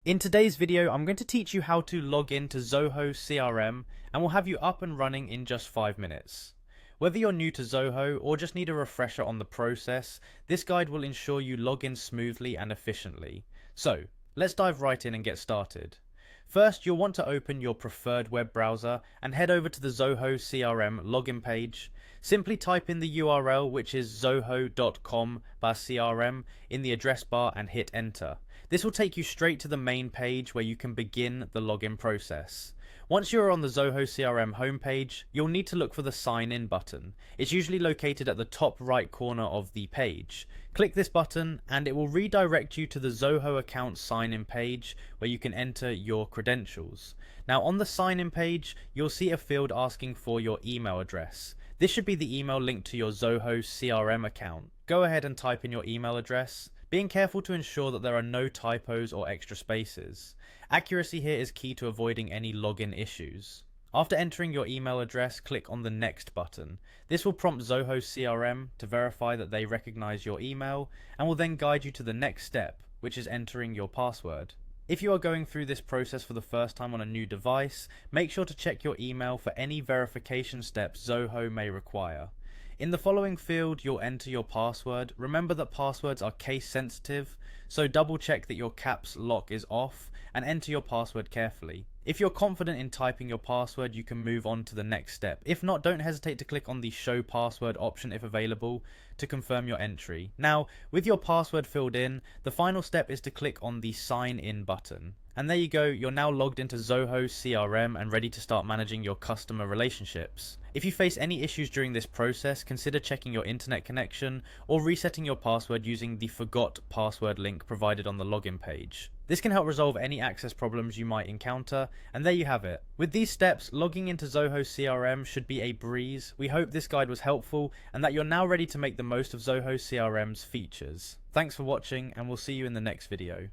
In today's video, I'm going to teach you how to log into Zoho CRM and we'll have you up and running in just 5 minutes. Whether you're new to Zoho or just need a refresher on the process, this guide will ensure you log in smoothly and efficiently. So, let's dive right in and get started. First, you'll want to open your preferred web browser and head over to the Zoho CRM login page. Simply type in the URL, which is zoho.com/crm, in the address bar and hit enter. This will take you straight to the main page where you can begin the login process. Once you're on the Zoho CRM homepage, you'll need to look for the sign in button. It's usually located at the top right corner of the page. Click this button and it will redirect you to the Zoho account sign in page where you can enter your credentials. Now on the sign in page, you'll see a field asking for your email address. This should be the email linked to your Zoho CRM account. Go ahead and type in your email address, being careful to ensure that there are no typos or extra spaces. Accuracy here is key to avoiding any login issues. After entering your email address, click on the Next button. This will prompt Zoho CRM to verify that they recognize your email and will then guide you to the next step, which is entering your password. If you are going through this process for the first time on a new device, make sure to check your email for any verification steps Zoho may require. In the following field, you'll enter your password. Remember that passwords are case sensitive, so double check that your caps lock is off and enter your password carefully. If you're confident in typing your password, you can move on to the next step. If not, don't hesitate to click on the show password option if available to confirm your entry. Now, with your password filled in, the final step is to click on the sign in button. And there you go, you're now logged into Zoho CRM and ready to start managing your customer relationships. If you face any issues during this process, consider checking your internet connection or resetting your password using the forgot password link provided on the login page. This can help resolve any access problems you might encounter, and there you have it. With these steps, logging into Zoho CRM should be a breeze. We hope this guide was helpful and that you're now ready to make the most of Zoho CRM's features. Thanks for watching and we'll see you in the next video.